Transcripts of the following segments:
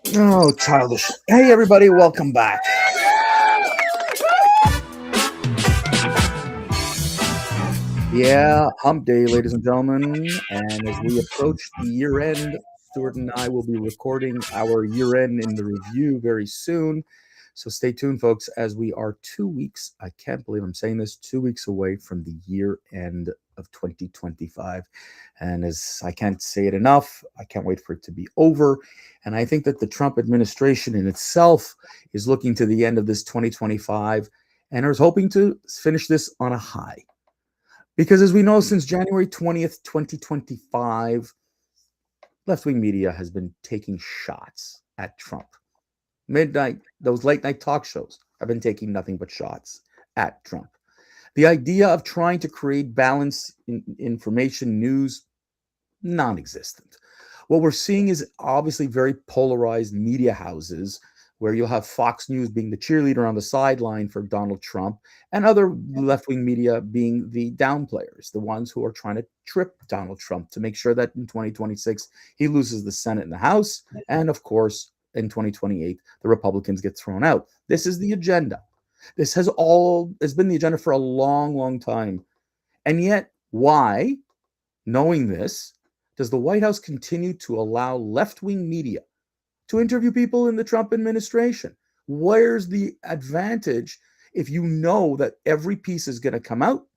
Oh, childish. Hey, everybody, welcome back. Yeah, hump day, ladies and gentlemen. And as we approach the year end, Stuart and I will be recording our year end in the review very soon. So stay tuned, folks, as we are 2 weeks. I can't believe I'm saying this, 2 weeks away from the year end of 2025. And as I can't say it enough, I can't wait for it to be over. And I think that the Trump administration in itself is looking to the end of this 2025 and is hoping to finish this on a high. Because as we know, since January 20th, 2025, left wing media has been taking shots at Trump. Midnight, those late night talk shows have been taking nothing but shots at Trump. The idea of trying to create balance in information news, non existent. What we're seeing is obviously very polarized media houses where you'll have Fox News being the cheerleader on the sideline for Donald Trump and other left wing media being the downplayers, the ones who are trying to trip Donald Trump to make sure that in 2026 he loses the Senate and the House. And of course, in 2028, the Republicans get thrown out. This is the agenda. This has been the agenda for a long, long time. And yet, why, knowing this, does the White House continue to allow left wing media to interview people in the Trump administration? Where's the advantage if you know that every piece is going to come out,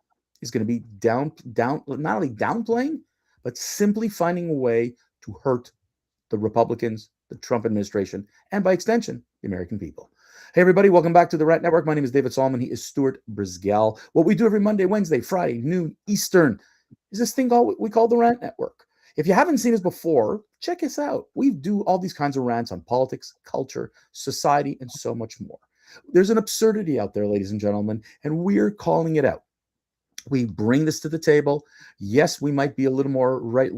is going to be not only downplaying, but simply finding a way to hurt the Republicans, the Trump administration, and by extension, the American people? Hey, everybody, welcome back to the Rant Network. My name is David Solomon. He is Stuart Brisgell. What we do every Monday, Wednesday, Friday, noon Eastern is this thing we call the Rant Network. If you haven't seen us before, check us out. We do all these kinds of rants on politics, culture, society, and so much more. There's an absurdity out there, ladies and gentlemen, and we're calling it out. We bring this to the table. Yes, we might be a little more right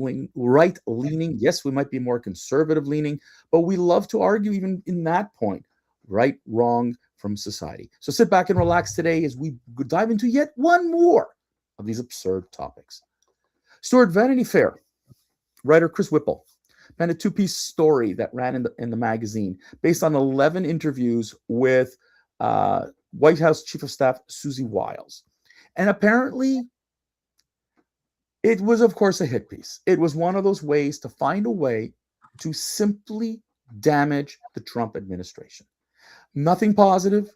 leaning. Yes, we might be more conservative leaning, but we love to argue even in that point, right, wrong from society. So sit back and relax today as we dive into yet one more of these absurd topics. Stuart, Vanity Fair writer Chris Whipple penned a two-piece story that ran in the magazine based on 11 interviews with White House Chief of Staff Susie Wiles. And apparently, it was, of course, a hit piece. It was one of those ways to find a way to simply damage the Trump administration. Nothing positive.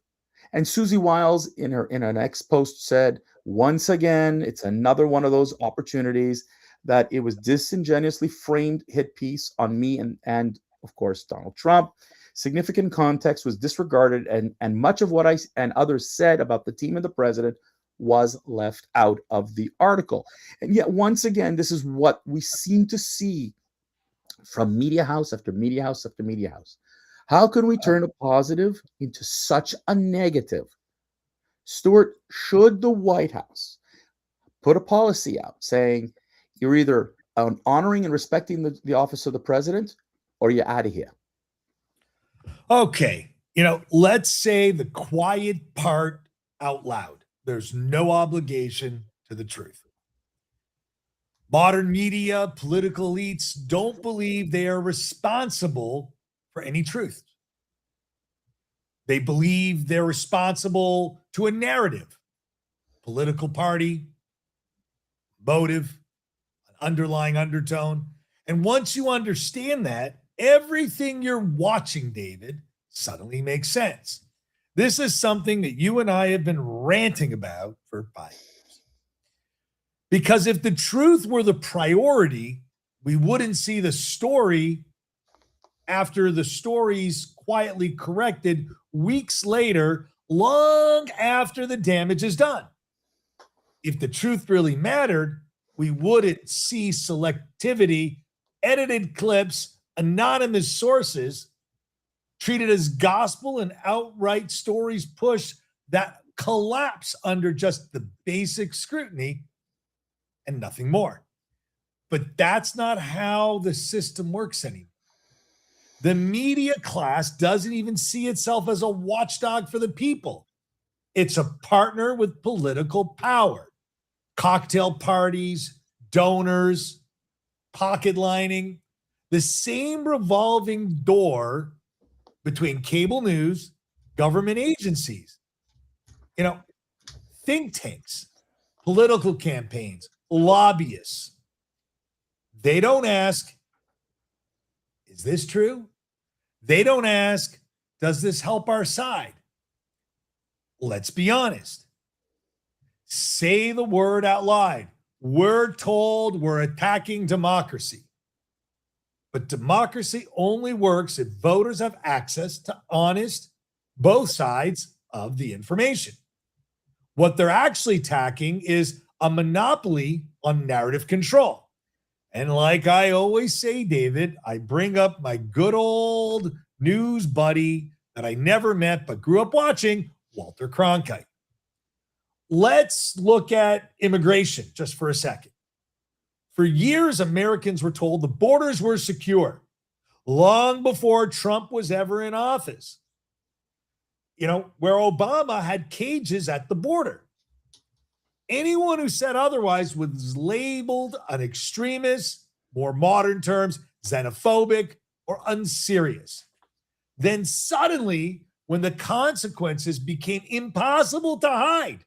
And Susie Wiles, in an ex post, said, once again, it's another one of those opportunities that it was disingenuously framed hit piece on me and of course, Donald Trump. Significant context was disregarded, and much of what I and others said about the team and the president was left out of the article. And yet, once again, this is what we seem to see from media house after media house after media house. How can we turn a positive into such a negative? Stuart, should the White House put a policy out saying you're either honoring and respecting the office of the president or you're out of here? Okay. Let's say the quiet part out loud. There's no obligation to the truth. Modern media, political elites don't believe they are responsible for any truth. They believe they're responsible to a narrative, political party, motive, an underlying undertone. And once you understand that, everything you're watching, David, suddenly makes sense. This is something that you and I have been ranting about for 5 years. Because if the truth were the priority, we wouldn't see the story after the story's quietly corrected weeks later, long after the damage is done. If the truth really mattered, we wouldn't see selectivity, edited clips, anonymous sources treated as gospel and outright stories push that collapse under just the basic scrutiny and nothing more. But that's not how the system works anymore. The media class doesn't even see itself as a watchdog for the people. It's a partner with political power. Cocktail parties, donors, pocket lining, the same revolving door between cable news, government agencies, think tanks, political campaigns, lobbyists. They don't ask, is this true? They don't ask, does this help our side? Let's be honest. Say the word out loud. We're told we're attacking democracy. But democracy only works if voters have access to honest, both sides of the information. What they're actually attacking is a monopoly on narrative control. And like I always say, David, I bring up my good old news buddy that I never met but grew up watching, Walter Cronkite. Let's look at immigration just for a second. For years, Americans were told the borders were secure, long before Trump was ever in office. Where Obama had cages at the border. Anyone who said otherwise was labeled an extremist, more modern terms, xenophobic, or unserious. Then suddenly, when the consequences became impossible to hide,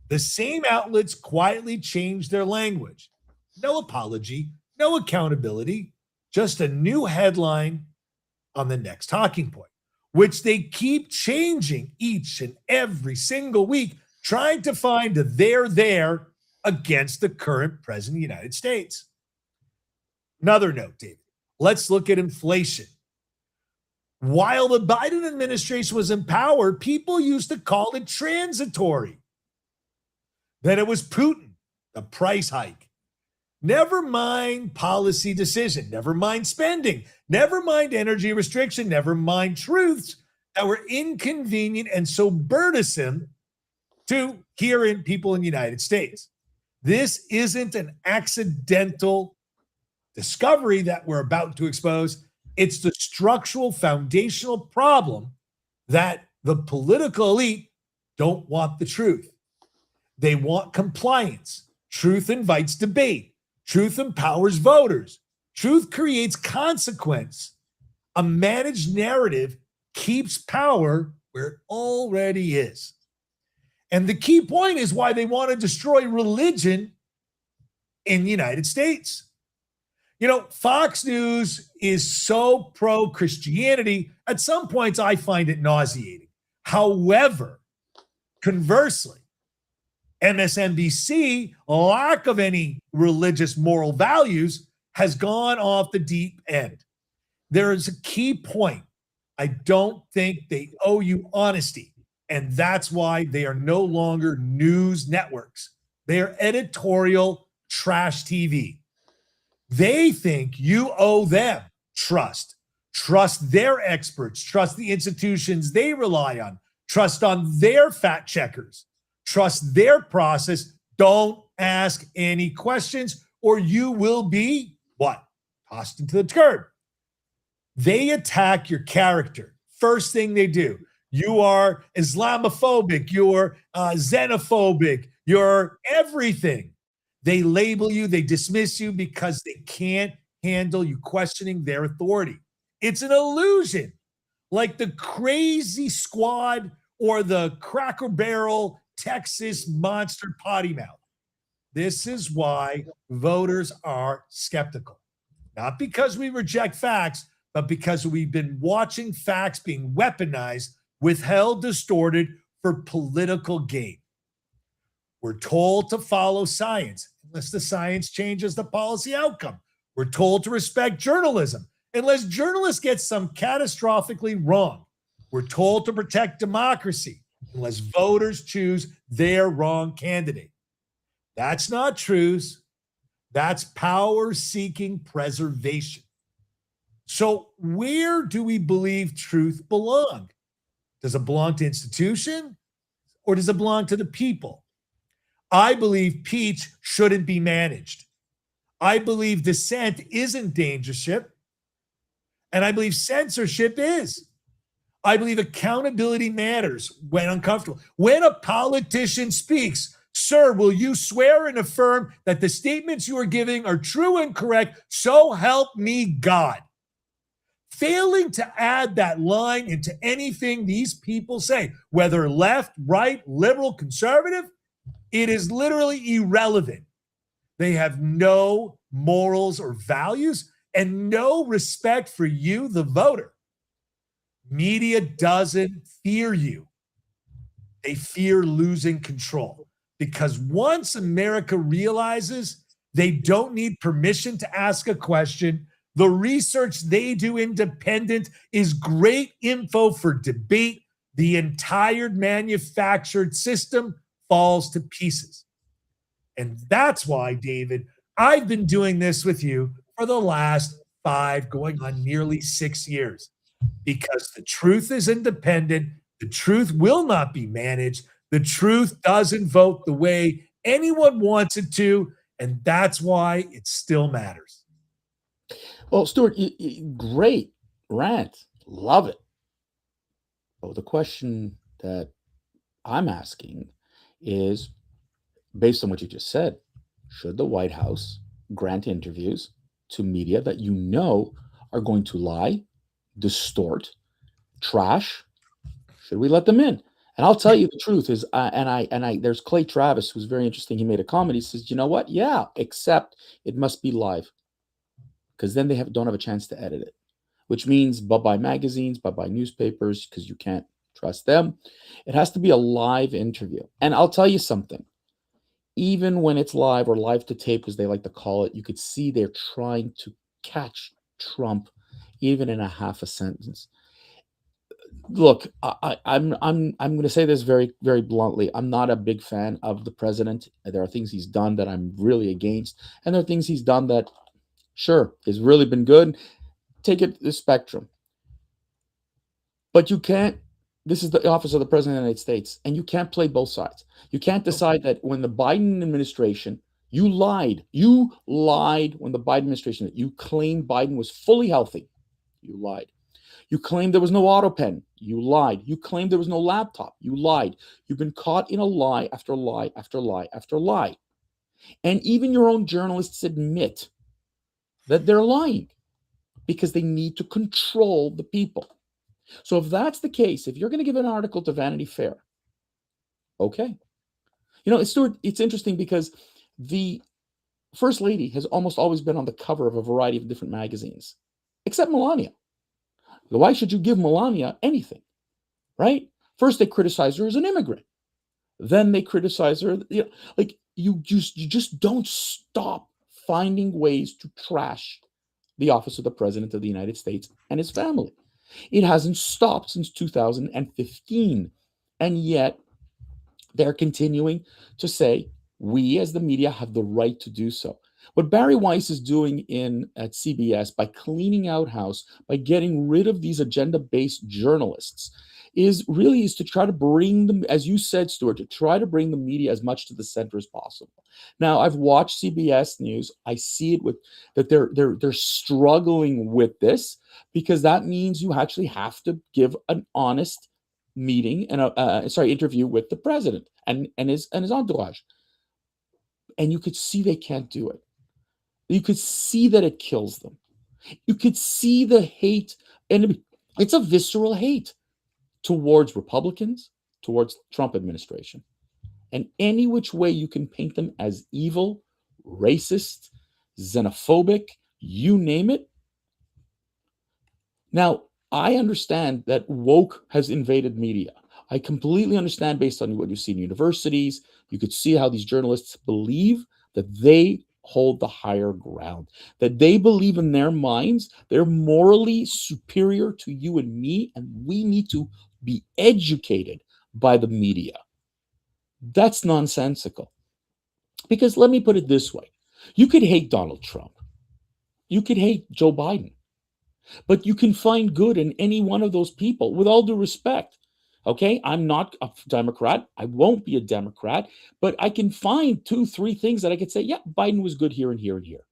the same outlets quietly changed their language. No apology, no accountability, just a new headline on the next talking point, which they keep changing each and every single week, trying to find a there against the current president of the United States. Another note, David, let's look at inflation. While the Biden administration was in power, people used to call it transitory. Then it was Putin, the price hike. Never mind policy decision, never mind spending, never mind energy restriction, never mind truths that were inconvenient and so burdensome to people in the United States. This isn't an accidental discovery that we're about to expose. It's the structural foundational problem that the political elite don't want the truth. They want compliance. Truth invites debate. Truth empowers voters. Truth creates consequence. A managed narrative keeps power where it already is. And the key point is why they want to destroy religion in the United States. Fox News is so pro-Christianity. At some points, I find it nauseating. However, conversely, MSNBC, lack of any religious moral values, has gone off the deep end. There is a key point. I don't think they owe you honesty. And that's why they are no longer news networks. They are editorial trash TV. They think you owe them trust. Trust their experts. Trust the institutions they rely on. Trust on their fact checkers. Trust their process. Don't ask any questions or you will be, what? Tossed into the curb. They attack your character. First thing they do. You are Islamophobic. You're xenophobic. You're everything. They label you. They dismiss you because they can't handle you questioning their authority. It's an illusion. Like the Crazy Squad or the Cracker Barrel Texas Monster Potty Mouth. This is why voters are skeptical. Not because we reject facts, but because we've been watching facts being weaponized, withheld, distorted for political gain. We're told to follow science unless the science changes the policy outcome. We're told to respect journalism unless journalists get some catastrophically wrong. We're told to protect democracy unless voters choose their wrong candidate. That's not truth. That's power-seeking preservation. So where do we believe truth belong? Does it belong to institution or does it belong to the people? I believe speech shouldn't be managed. I believe dissent isn't censorship, and I believe censorship is. I believe accountability matters when uncomfortable. When a politician speaks, sir, will you swear and affirm that the statements you are giving are true and correct? So help me God. failing to add that line into anything these people say, whether left, right, liberal, conservative, it is literally irrelevant. They have no morals or values and no respect for you, the voter. Media doesn't fear you. They fear losing control, because once America realizes they don't need permission to ask a question, the research they do independent is great info for debate. The entire manufactured system falls to pieces. And that's why, David, I've been doing this with you for the last 5, going on nearly 6 years, because the truth is independent. The truth will not be managed. The truth doesn't vote the way anyone wants it to. And that's why it still matters. Well, Stuart, great rant. Love it. Oh, the question that I'm asking is, based on what you just said, should the White House grant interviews to media that you know are going to lie, distort, trash? Should we let them in? And I'll tell you the truth is, there's Clay Travis, who's very interesting. He made a comment. He says, you know what? Yeah, except it must be live, because then they don't have a chance to edit it, which means bye-bye magazines, bye-bye newspapers, because you can't trust them. It has to be a live interview. And I'll tell you something. Even when it's live, or live to tape, as they like to call it, you could see they're trying to catch Trump even in a half a sentence. Look, I'm going to say this very, very bluntly. I'm not a big fan of the president. There are things he's done that I'm really against, and there are things he's done that, sure, has really been good. Take it the spectrum. But you can't. This is the office of the president of the United States, and you can't play both sides. You can't decide that when the Biden administration, you lied. You lied when the Biden administration, you claimed Biden was fully healthy. You lied. You claimed there was no auto pen. You lied. You claimed there was no laptop. You lied. You've been caught in a lie after lie after lie after lie. And even your own journalists admit that they're lying, because they need to control the people. So if that's the case, if you're going to give an article to Vanity Fair, okay. Stuart, it's interesting because the First Lady has almost always been on the cover of a variety of different magazines, except Melania. Why should you give Melania anything, right? First, they criticize her as an immigrant. Then they criticize her. You just don't stop finding ways to trash the office of the President of the United States and his family. It hasn't stopped since 2015. And yet they're continuing to say, we as the media have the right to do so. What Barry Weiss is doing at CBS, by cleaning out house, by getting rid of these agenda-based journalists, is to try to bring them, as you said, Stuart, to try to bring the media as much to the center as possible. Now, I've watched CBS News. I see it that they're struggling with this, because that means you actually have to give an honest meeting and interview with the president and his entourage. And you could see they can't do it. You could see that it kills them. You could see the hate, and it's a visceral hate towards Republicans, towards the Trump administration. And any which way you can paint them as evil, racist, xenophobic, you name it. Now, I understand that woke has invaded media. I completely understand, based on what you see in universities. You could see how these journalists believe that they hold the higher ground, that they believe in their minds they're morally superior to you and me, and we need to be educated by the media. That's nonsensical. Because let me put it this way. You could hate Donald Trump. You could hate Joe Biden. But you can find good in any one of those people, with all due respect. Okay, I'm not a Democrat. I won't be a Democrat, but I can find 2-3 things that I could say, yeah, Biden was good here and here and here.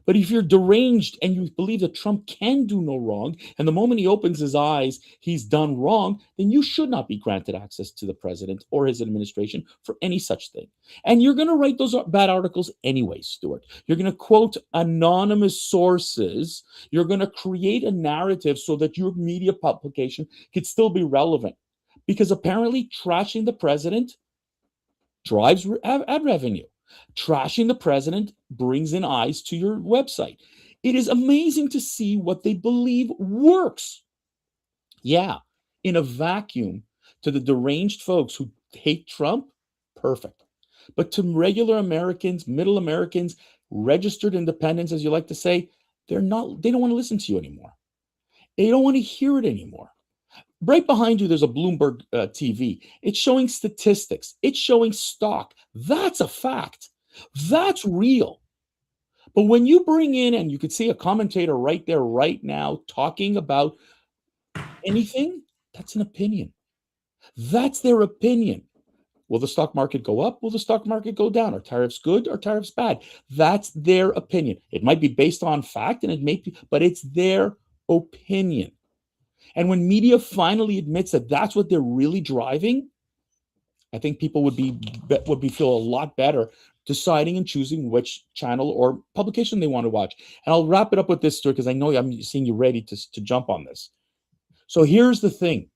But if you're deranged and you believe that Trump can do no wrong, and the moment he opens his eyes, he's done wrong, then you should not be granted access to the president or his administration for any such thing. And you're going to write those bad articles anyway, Stuart. You're going to quote anonymous sources. You're going to create a narrative so that your media publication could still be relevant. Because apparently, trashing the president drives ad revenue. Trashing the president brings in eyes to your website. It is amazing to see what they believe works. Yeah, in a vacuum, to the deranged folks who hate Trump, perfect. But to regular Americans, middle Americans, registered independents, as you like to say, they don't want to listen to you anymore. They don't want to hear it anymore. Right behind you, there's a Bloomberg TV. It's showing statistics. It's showing stock. That's a fact. That's real. But when you bring in, and you could see a commentator right there, right now, talking about anything, that's an opinion. That's their opinion. Will the stock market go up? Will the stock market go down? Are tariffs good? Are tariffs bad? That's their opinion. It might be based on fact, and it may be, but it's their opinion. And when media finally admits that that's what they're really driving, I think people would feel a lot better deciding and choosing which channel or publication they want to watch. And I'll wrap it up with this story because I know I'm seeing you ready to jump on this. So here's the thing.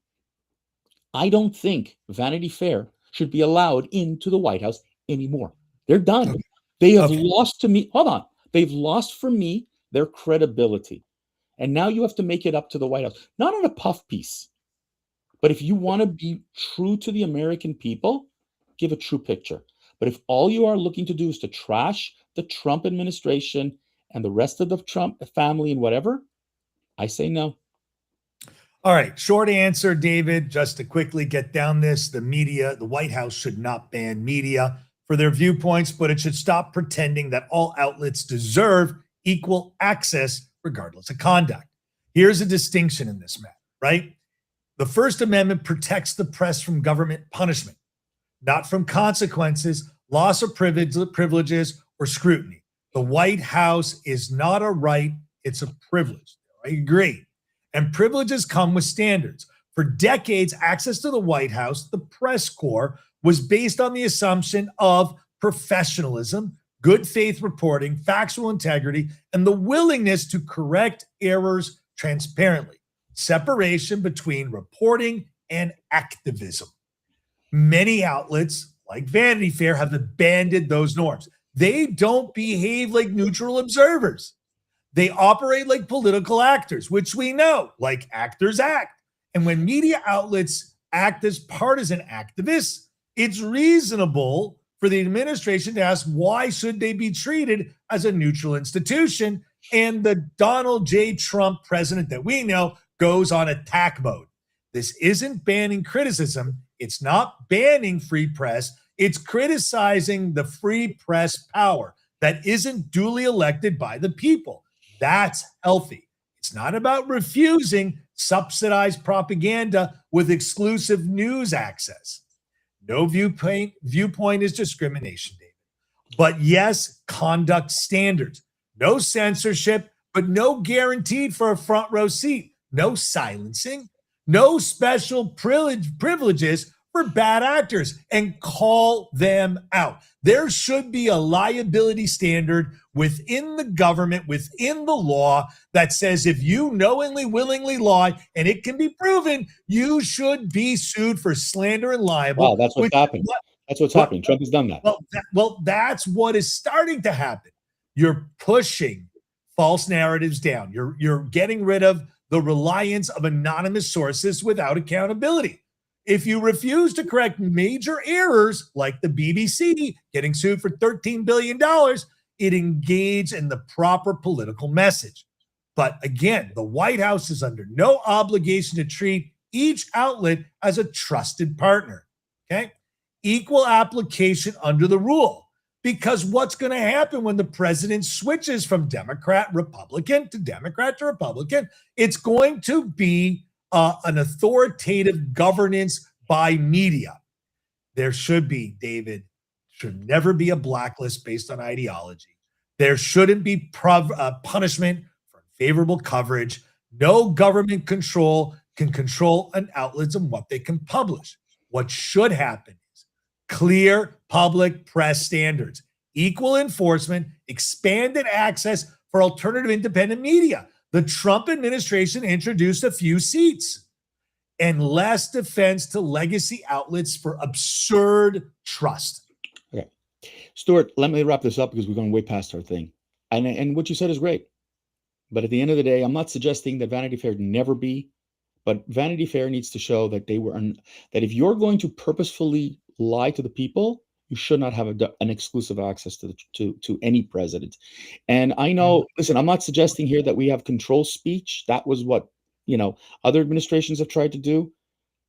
I don't think Vanity Fair should be allowed into the White House anymore. They're done. Okay. They have lost to me. Hold on. They've lost for me their credibility. And now you have to make it up to the White House, not on a puff piece. But if you want to be true to the American people, give a true picture. But if all you are looking to do is to trash the Trump administration and the rest of the Trump family and whatever, I say no. All right. Short answer, David, just to quickly get down this. The media, the White House should not ban media for their viewpoints, but it should stop pretending that all outlets deserve equal access regardless of conduct. Here's a distinction in this matter, right? The First Amendment protects the press from government punishment, not from consequences, loss of privileges, or scrutiny. The White House is not a right, it's a privilege. I agree. And privileges come with standards. For decades, access to the White House, the press corps, was based on the assumption of professionalism, good faith reporting, factual integrity, and the willingness to correct errors transparently. Separation between reporting and activism. Many outlets, like Vanity Fair, have abandoned those norms. They don't behave like neutral observers. They operate like political actors, which we know, like actors act. And when media outlets act as partisan activists, it's reasonable for the administration to ask, why should they be treated as a neutral institution? And the Donald J. Trump president that we know goes on attack mode. This isn't banning criticism. It's not banning free press. It's criticizing the free press power that isn't duly elected by the people. That's healthy. It's not about refusing subsidized propaganda with exclusive news access. No viewpoint is discrimination, David. But yes, conduct standards. No censorship, but no guaranteed for a front row seat. No silencing. No special privileges for bad actors, and call them out. There should be a liability standard within the government, within the law, that says if you knowingly, willingly lie, and it can be proven, you should be sued for slander and libel. Wow, that's what's happening. That's what's happening. Trump has done that. Well, that's what is starting to happen. You're pushing false narratives down. You're getting rid of the reliance of anonymous sources without accountability. If you refuse to correct major errors, like the BBC getting sued for $13 billion, it engaged in the proper political message. But again, the White House is under no obligation to treat each outlet as a trusted partner. Okay? Equal application under the rule. Because what's going to happen when the president switches from Republican to Republican? It's going to be an authoritative governance by media. There should be, David, should never be a blacklist based on ideology. There shouldn't be punishment for unfavorable coverage. No government control can control an outlets and what they can publish. What should happen is clear public press standards, equal enforcement, expanded access for alternative independent media. The Trump administration introduced a few seats and less defense to legacy outlets for absurd trust. Okay. Stuart, let me wrap this up because we're going way past our thing. And what you said is great. But at the end of the day, I'm not suggesting that Vanity Fair never be, but Vanity Fair needs to show that that if you're going to purposefully lie to the people, you should not have an exclusive access to any president. And I know, listen, I'm not suggesting here that we have control speech. That was what, other administrations have tried to do.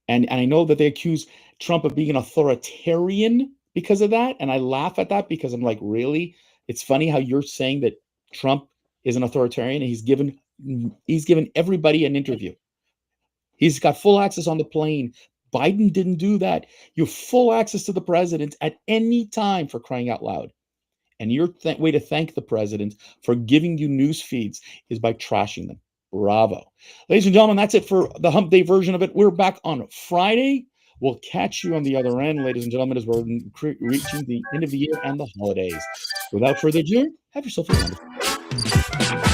And I know that they accuse Trump of being an authoritarian because of that. And I laugh at that because I'm like, really? It's funny how you're saying that Trump is an authoritarian and he's given everybody an interview. He's got full access on the plane. Biden didn't do that. You have full access to the president at any time, for crying out loud. And your way to thank the president for giving you news feeds is by trashing them. Bravo. Ladies and gentlemen, that's it for the Hump Day version of it. We're back on Friday. We'll catch you on the other end, ladies and gentlemen, as we're reaching the end of the year and the holidays. Without further ado, have yourself a wonderful day.